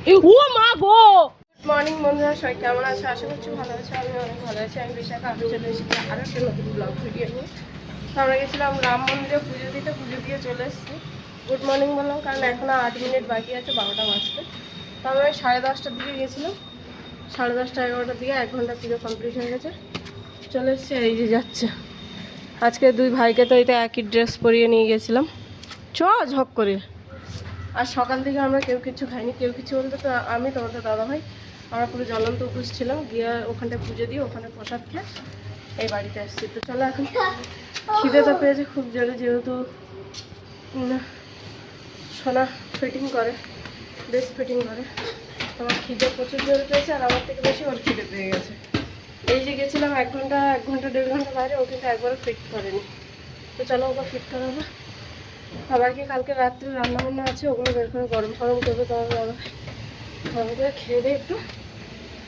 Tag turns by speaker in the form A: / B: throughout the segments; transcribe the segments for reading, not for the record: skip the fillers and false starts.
A: ও মা গো! Good morning বন্ধুরা, সবাই কেমন আছে? আশা করছি ভালো আছে। আমি অনেক ভালো আছি। আমি বিশাখা, আমি চলে এসেছি আরও একটা নতুন ব্লগ ভিডিও নিয়ে। তো আমরা গেছিলাম রাম মন্দিরে পুজো দিতে, পুজো দিয়ে চলে এসেছি। গুড মর্নিং বললাম কারণ এখনও 8 মিনিট বাকি আছে 12টা বাজতে। তো আমরা 10:30টার দিকে গেছিলাম, 10:30 11টার দিকে 1 ঘন্টা পুজো কমপ্লিট হয়ে গেছে, চলে এসেছি। এই যে যাচ্ছে আজকে দুই ভাইকে, তো এটা একই ড্রেস পরিয়ে নিয়ে গেছিলাম, ঝক করে। আর সকাল থেকে আমরা কেউ কিছু খাইনি। কেউ কিছু বলতে তো আমি, তোমাদের দাদা ভাই, আমরা পুরো জ্বলন্ত উপোস ছিলাম। গিয়ে ওখানটায় পুজো দিয়ে ওখানে প্রসাদ খেয়ে এই বাড়িতে আসছি। তো চলো, এখন খিদে তো পেয়েছে খুব জোরে, যেহেতু সোনা ফিটিং করে, ড্রেস ফিটিং করে। আমার খিদে প্রচুর জোরে পেয়েছে, আর আমার থেকে বেশি ওর খিদে পেয়ে গেছে। এই যে গেছিলাম 1 ঘন্টা 1.5 ঘন্টা বাইরে, ও কিন্তু একবারও ফিট করেনি। তো চলো ওকে ফিট করাবো। আবার কি কালকে রাত্রে রান্নাবান্না আছে, ওগুলো বের করে গরম গরম করবে। তোমার গরম করে খেয়ে দিয়ে একটু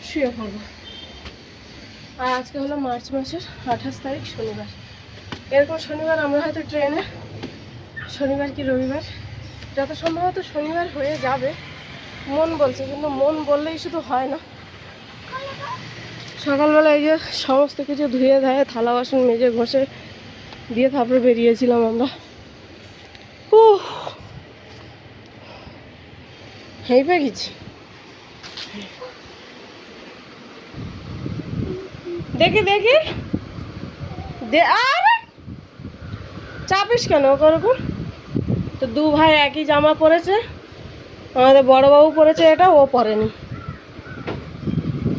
A: শুয়ে পড়বো। আর আজকে হলো মার্চ মাসের 28 তারিখ, শনিবার। এরকম শনিবার আমরা হয়তো ট্রেনে, শনিবার কি রবিবার, যত সম্ভবত শনিবার হয়ে যাবে মন বলছে, কিন্তু মন বললেই শুধু হয় না। সকালবেলা এই যে সমস্ত কিছু ধুয়ে ধায়ে থালা বাসন মেজে ঘষে দিয়ে তারপরে বেরিয়েছিলাম আমরা। হেঁপে গেছি। দেখি দেখি আর চাপিস কেন ওরকম? তো দু ভাই একই জামা পরেছে, আমাদের বড়বাবু পরেছে এটা, ও পরেনি।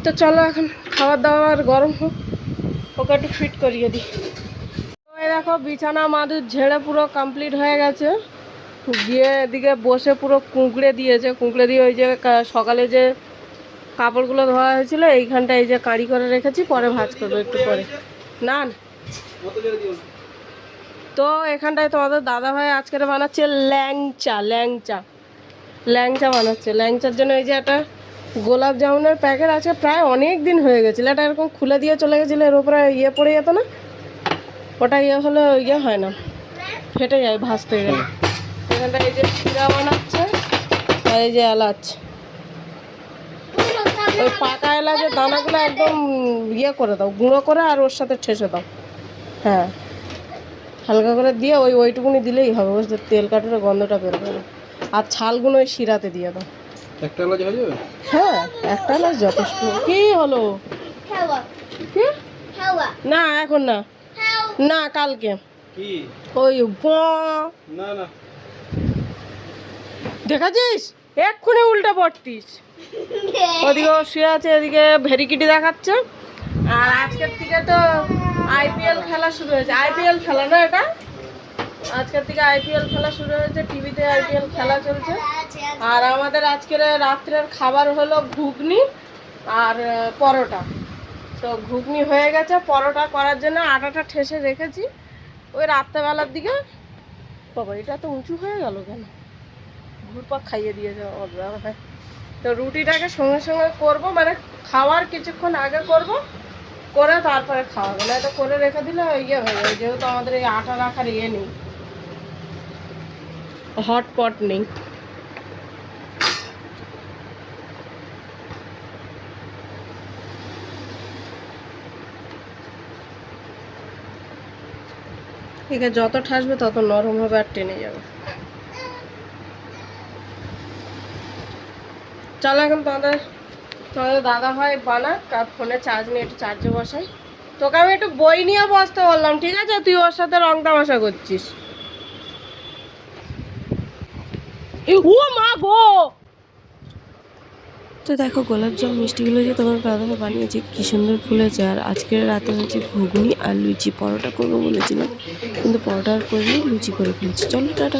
A: তো চলো এখন খাবার দাবার গরম হোক, ওকে একটু ফিট করিয়ে দিই। দেখো বিছানা মাদুর ঝেড়ে পুরো কমপ্লিট হয়ে গেছে। গিয়ে এদিকে বসে পুরো কুঁকড়ে দিয়েছে। কুঁকড়ে দিয়ে ওই যে সকালে যে কাপড়গুলো ধোয়া হয়েছিল এইখানটা এই যে কাঁড়ি করে রেখেছি, পরে ভাঁজ করবো একটু পরে। না তো এখানটায় তোমাদের দাদা ভাই আজকের বানাচ্ছে ল্যাংচা। ল্যাংচা বানাচ্ছে। ল্যাংচার জন্য এই যে একটা গোলাপ জামুনের প্যাকেট আছে, প্রায় অনেক দিন হয়ে গেছিলো। এটা এরকম খুলে দিয়ে চলে গেছিলো, এর উপরে ইয়ে পড়ে যেত না, ওটা ইয়ে হলে ইয়ে হয় না, ফেটে যায় ভাজতে গেলে। এখানটা এই যে শিরা বানাচ্ছে, আর এই যে এলাচ, ওই পাকা এলাচের দানাগুলো একদম ইয়ে করে দাও, গুঁড়ো করে, আর ওর সাথে ঠেসে দাও। হ্যাঁ, হালকা করে দিয়ে ওইটুকুনি দিলেই হবে, বুঝতে? তেল কাঠের গন্ধটা বেরোবে না। আর ছালগুলো ওই শিরাতে দিয়ে দাও। একটা এলাচ হয়ে যাবে? হ্যাঁ, একটা এলাচ যথেষ্ট। কি হলো? কি না এখন না, না কালকে। ওই না না দেখাচ্ছিস, এক্ষুনি উল্টে পড়তিস। ওদিকে শুয়ে আছে, এদিকে ভেরিকিটি দেখাচ্ছে। আর আজকের থেকে তো আইপিএল খেলা শুরু হয়েছে। আইপিএল খেলা না এটা, আজকের থেকে আইপিএল খেলা শুরু হয়েছে, টিভিতে আইপিএল খেলা চলছে। আর আমাদের আজকের রাত্রের খাবার হলো ঘুগনি আর পরোটা। তো ঘুগনি হয়ে গেছে, পরোটা করার জন্য আটাটা ঠেসে রেখেছি ওই রাত্রেবেলার দিকে। বাবা এটা তো উঁচু হয়ে গেল কেন? ঘুরপাক খাইয়ে দিয়েছে হ্যাঁ। তো রুটিটাকে সঙ্গে সঙ্গে করব, মানে খাওয়ার কিছুক্ষণ আগে করব, করে তারপরে খাওয়া গেলে এটা করে রেখে দিলে ইয়ে হয়ে যাবে, যেহেতু আমাদের এই আটা রাখার ইয়ে নেই, হটপট নেই। ঠিক আছে, যত ঠাসবে তত নরম হবে আর টেনে যাবে। চলো এখন তোমাদের দাদা ভাই বানাক, আর ফোনে চার্জ নিয়ে একটু চার্জে বসাই। তোকে আমি একটু বই নিয়ে বসতে বললাম, ঠিক আছে? তুই ওর সাথে রং তামাশা করছিস। ও মা গো!
B: তো দেখো গোলাপ জাম মিষ্টিগুলো যে তোমার দাদাকে বানিয়েছে কি সুন্দর ফুলেছে। আর আজকের রাতে হচ্ছে ঘুগনি আর লুচি। পরোটা করবো বলেছিলাম, কিন্তু পরোটা আর করিনি, লুচি করে ফেলেছি। চলো টাটা।